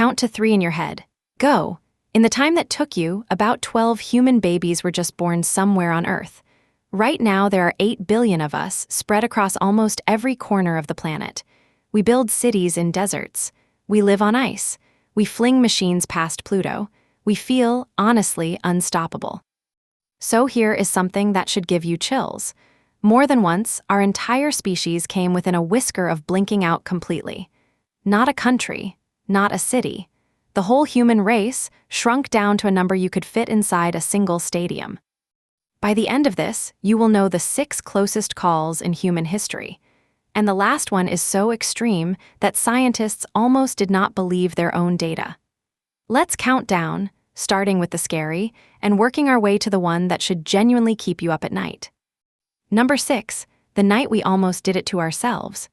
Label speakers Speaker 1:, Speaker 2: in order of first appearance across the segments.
Speaker 1: Count to 3 in your head. Go. In the time that took you, about 12 human babies were just born somewhere on Earth. Right now, there are 8 billion of us, spread across almost every corner of the planet. We build cities in deserts. We live on ice. We fling machines past Pluto. We feel, honestly, unstoppable. So here is something that should give you chills. More than once, our entire species came within a whisker of blinking out completely. Not a country, not a city. The whole human race shrunk down to a number you could fit inside a single stadium. By the end of this, you will know the 6 closest calls in human history. And the last one is so extreme that scientists almost did not believe their own data. Let's count down, starting with the scary, and working our way to the one that should genuinely keep you up at night. Number 6, the night we almost did it to ourselves.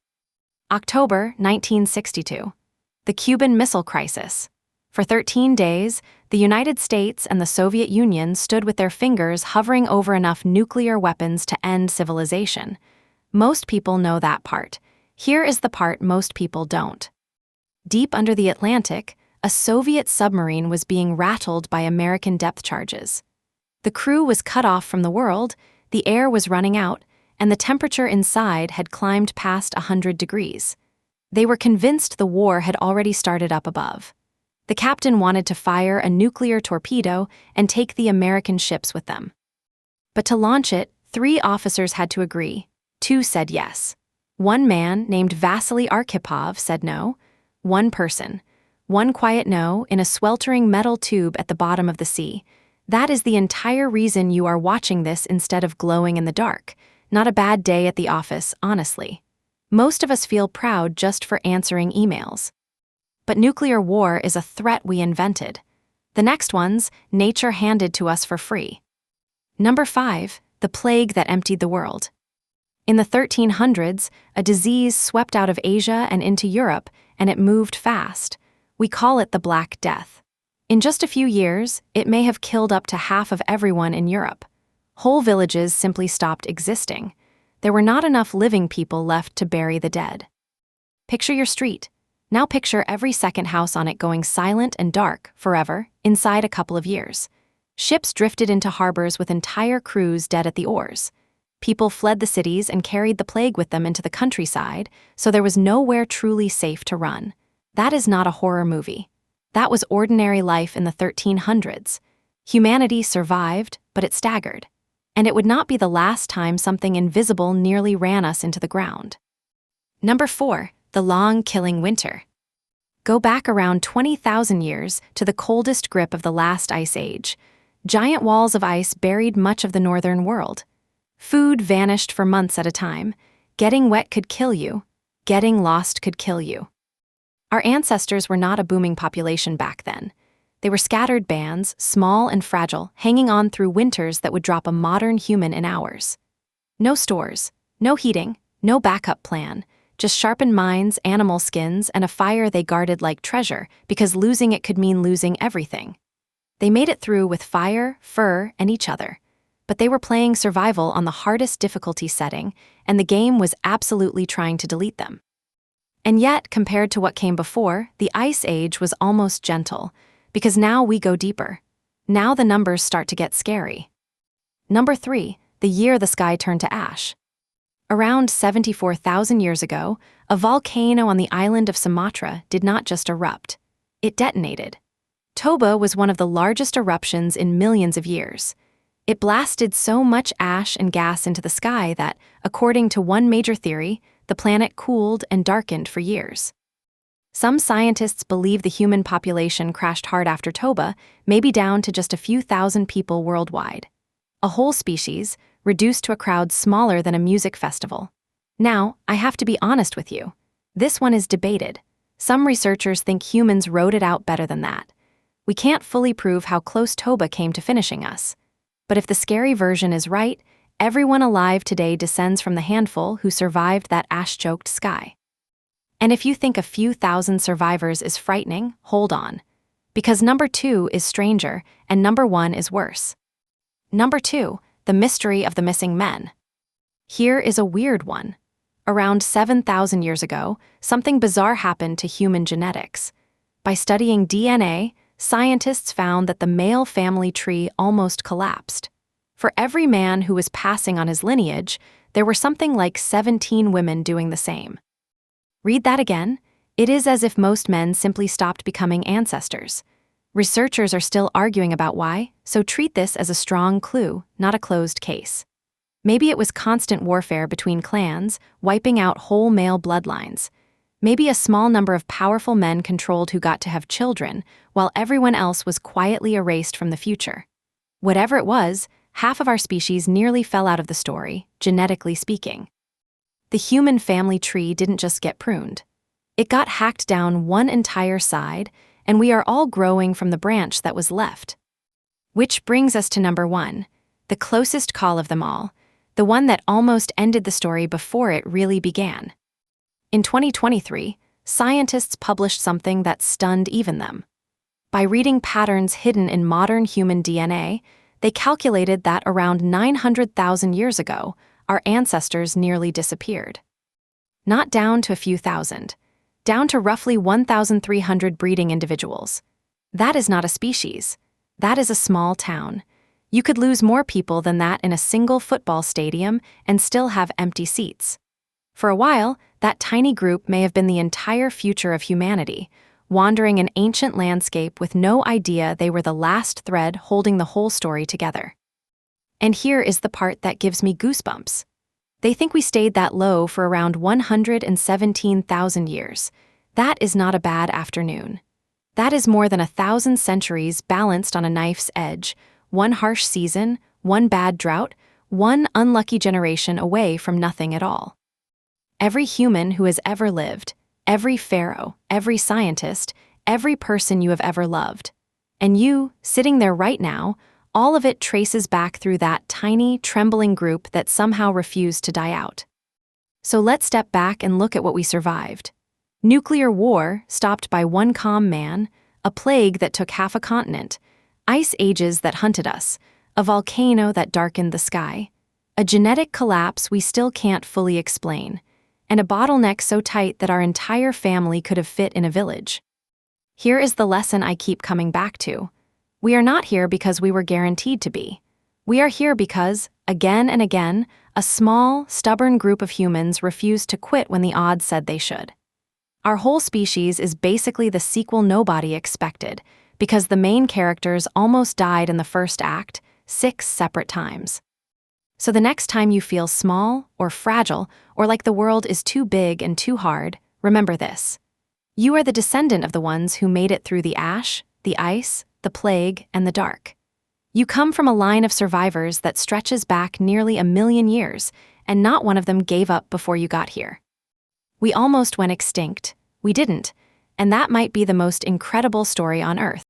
Speaker 1: October 1962. The Cuban Missile Crisis. For 13 days, the United States and the Soviet Union stood with their fingers hovering over enough nuclear weapons to end civilization. Most people know that part. Here is the part most people don't. Deep under the Atlantic, a Soviet submarine was being rattled by American depth charges. The crew was cut off from the world, the air was running out, and the temperature inside had climbed past 100 degrees. They were convinced the war had already started up above. The captain wanted to fire a nuclear torpedo and take the American ships with them. But to launch it, 3 officers had to agree. 2 said yes. One man, named Vasily Arkhipov, said no. One person. One quiet no in a sweltering metal tube at the bottom of the sea. That is the entire reason you are watching this instead of glowing in the dark. Not a bad day at the office, honestly. Most of us feel proud just for answering emails. But nuclear war is a threat we invented. The next one's nature handed to us for free. Number 5, the plague that emptied the world. In the 1300s, a disease swept out of Asia and into Europe, and it moved fast. We call it the Black Death. In just a few years, it may have killed up to half of everyone in Europe. Whole villages simply stopped existing. There were not enough living people left to bury the dead. Picture your street. Now picture every second house on it going silent and dark, forever, inside a couple of years. Ships drifted into harbors with entire crews dead at the oars. People fled the cities and carried the plague with them into the countryside, so there was nowhere truly safe to run. That is not a horror movie. That was ordinary life in the 1300s. Humanity survived, but it staggered. And it would not be the last time something invisible nearly ran us into the ground. Number 4, the long, killing winter. Go back around 20,000 years to the coldest grip of the last ice age. Giant walls of ice buried much of the northern world. Food vanished for months at a time. Getting wet could kill you. Getting lost could kill you. Our ancestors were not a booming population back then. They were scattered bands, small and fragile, hanging on through winters that would drop a modern human in hours. No stores, no heating, no backup plan, just sharpened minds, animal skins, and a fire they guarded like treasure, because losing it could mean losing everything. They made it through with fire, fur, and each other. But they were playing survival on the hardest difficulty setting, and the game was absolutely trying to delete them. And yet, compared to what came before, the Ice Age was almost gentle, because now we go deeper. Now the numbers start to get scary. Number 3, the year the sky turned to ash. Around 74,000 years ago, a volcano on the island of Sumatra did not just erupt. It detonated. Toba was one of the largest eruptions in millions of years. It blasted so much ash and gas into the sky that, according to one major theory, the planet cooled and darkened for years. Some scientists believe the human population crashed hard after Toba, maybe down to just a few thousand people worldwide. A whole species, reduced to a crowd smaller than a music festival. Now, I have to be honest with you. This one is debated. Some researchers think humans rode it out better than that. We can't fully prove how close Toba came to finishing us. But if the scary version is right, everyone alive today descends from the handful who survived that ash-choked sky. And if you think a few thousand survivors is frightening, hold on. Because number 2 is stranger, and number 1 is worse. Number 2, the mystery of the missing men. Here is a weird one. Around 7,000 years ago, something bizarre happened to human genetics. By studying DNA, scientists found that the male family tree almost collapsed. For every man who was passing on his lineage, there were something like 17 women doing the same. Read that again. It is as if most men simply stopped becoming ancestors. Researchers are still arguing about why, so treat this as a strong clue, not a closed case. Maybe it was constant warfare between clans, wiping out whole male bloodlines. Maybe a small number of powerful men controlled who got to have children, while everyone else was quietly erased from the future. Whatever it was, half of our species nearly fell out of the story, genetically speaking. The human family tree didn't just get pruned. It got hacked down one entire side, and we are all growing from the branch that was left. Which brings us to number 1, the closest call of them all, the one that almost ended the story before it really began. In 2023, scientists published something that stunned even them. By reading patterns hidden in modern human DNA, they calculated that around 900,000 years ago, our ancestors nearly disappeared. Not down to a few thousand, down to roughly 1,300 breeding individuals. That is not a species. That is a small town. You could lose more people than that in a single football stadium and still have empty seats. For a while, that tiny group may have been the entire future of humanity, wandering an ancient landscape with no idea they were the last thread holding the whole story together. And here is the part that gives me goosebumps. They think we stayed that low for around 117,000 years. That is not a bad afternoon. That is more than 1,000 centuries balanced on a knife's edge, one harsh season, one bad drought, one unlucky generation away from nothing at all. Every human who has ever lived, every pharaoh, every scientist, every person you have ever loved, and you, sitting there right now, all of it traces back through that tiny, trembling group that somehow refused to die out. So let's step back and look at what we survived. Nuclear war stopped by one calm man, a plague that took half a continent, ice ages that hunted us, a volcano that darkened the sky, a genetic collapse we still can't fully explain, and a bottleneck so tight that our entire family could have fit in a village. Here is the lesson I keep coming back to. We are not here because we were guaranteed to be. We are here because, again and again, a small, stubborn group of humans refused to quit when the odds said they should. Our whole species is basically the sequel nobody expected, because the main characters almost died in the first act 6 separate times. So the next time you feel small or fragile or like the world is too big and too hard, remember this. You are the descendant of the ones who made it through the ash, the ice, the plague, and the dark. You come from a line of survivors that stretches back nearly 1,000,000 years, and not one of them gave up before you got here. We almost went extinct. We didn't, and that might be the most incredible story on Earth.